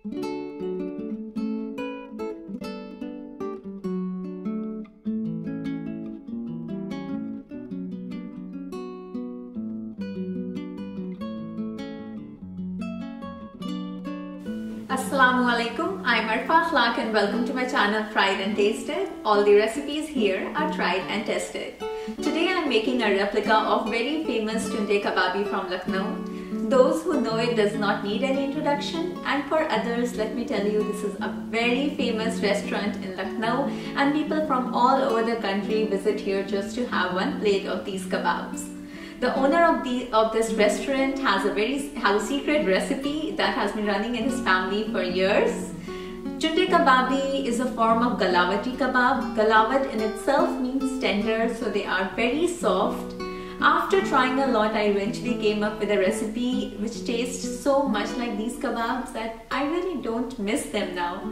Assalamu alaikum, I'm Arfa and welcome to my channel Tried and Tasted. All the recipes here are tried and tested. Today I'm making a replica of very famous Tunday Kababi from Lucknow. Those who know it does not need any introduction, and for others, let me tell you, this is a very famous restaurant in Lucknow and people from all over the country visit here just to have one plate of these kebabs. The owner of this restaurant has a secret recipe that has been running in his family for years. Tunday Kababi is a form of Galawati Kebab. Galawat in itself means tender, so they are very soft. After trying a lot, I eventually came up with a recipe which tastes so much like these kebabs that I really don't miss them now.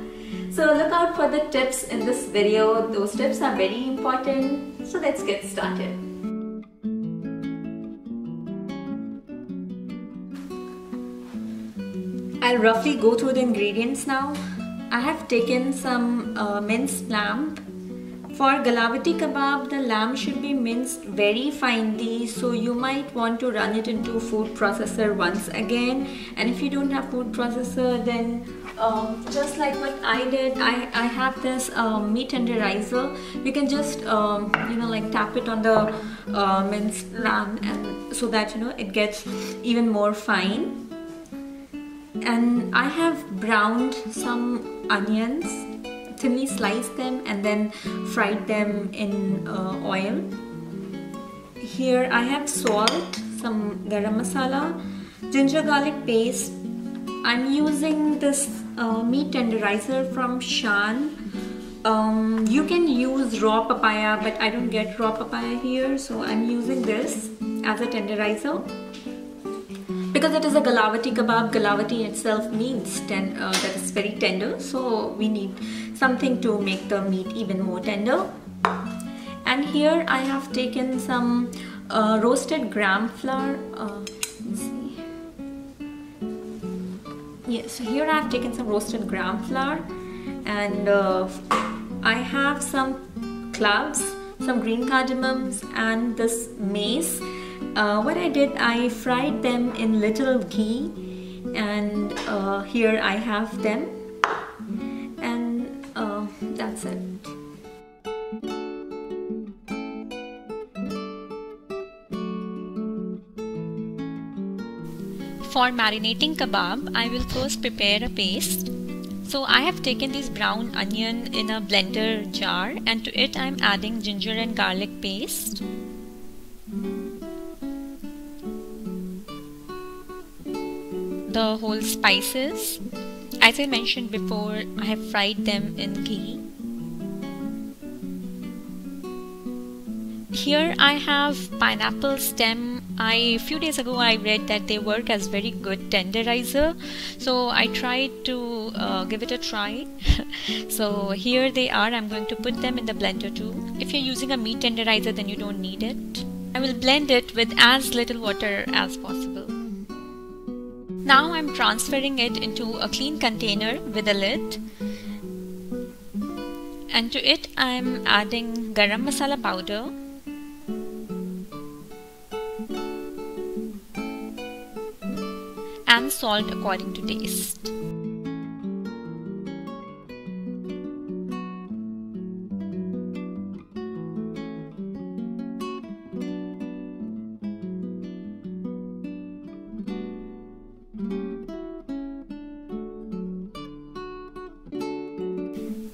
So look out for the tips in this video. Those tips are very important. So let's get started. I'll roughly go through the ingredients now. I have taken some minced lamb. For Galawati kebab, the lamb should be minced very finely, so you might want to run it into food processor once again. And if you don't have food processor, then just like what I did, I have this meat tenderizer. You can just like tap it on the minced lamb, and so that it gets even more fine. And I have browned some onions, thinly sliced them and then fried them in oil. Here I have salt, some garam masala, ginger garlic paste. I'm using this meat tenderizer from Shan. You can use raw papaya, but I don't get raw papaya here, so I'm using this as a tenderizer. Because it is a Galawati kebab, Galawati itself means that it's very tender, so we need something to make the meat even more tender. And here I have taken some roasted gram flour. Let's see. Yes, so here I have taken some roasted gram flour, and I have some cloves, some green cardamoms, and this mace. What I did, I fried them in little ghee, and here I have them, and that's it. For marinating kebab, I will first prepare a paste. So I have taken this brown onion in a blender jar, and to it I am adding ginger and garlic paste. The whole spices. As I mentioned before, I have fried them in ghee. Here I have pineapple stem. A few days ago I read that they work as very good tenderizer, so I tried to give it a try. So here they are. I'm going to put them in the blender too. If you're using a meat tenderizer, then you don't need it. I will blend it with as little water as possible. Now I'm transferring it into a clean container with a lid, and to it I'm adding garam masala powder, and salt according to taste.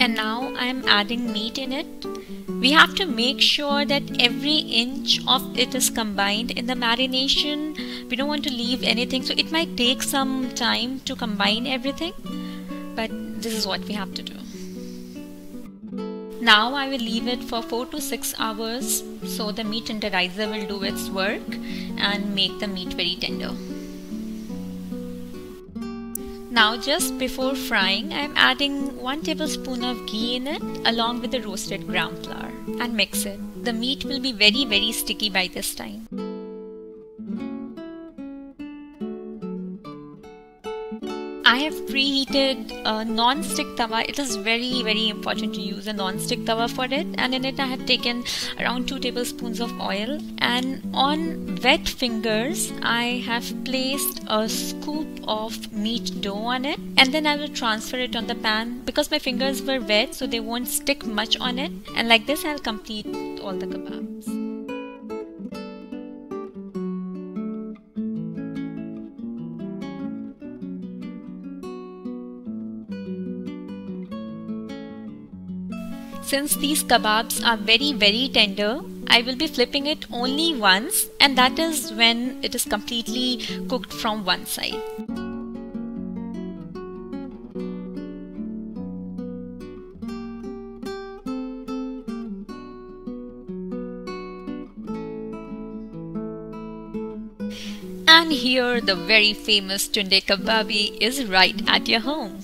And now I am adding meat in it. We have to make sure that every inch of it is combined in the marination. We don't want to leave anything, so it might take some time to combine everything, but this is what we have to do. Now I will leave it for 4 to 6 hours so the meat tenderizer will do its work and make the meat very tender. Now just before frying, I am adding 1 tablespoon of ghee in it along with the roasted gram flour and mix it. The meat will be very sticky by this time. I have preheated non-stick tawa. It is very important to use a non-stick tawa for it, and in it I have taken around 2 tablespoons of oil, and on wet fingers I have placed a scoop of meat dough on it, and then I will transfer it on the pan. Because my fingers were wet, so they won't stick much on it, and like this I'll complete all the kebabs. Since these kebabs are very tender, I will be flipping it only once, and that is when it is completely cooked from one side. And here the very famous Tunday Kababi is right at your home.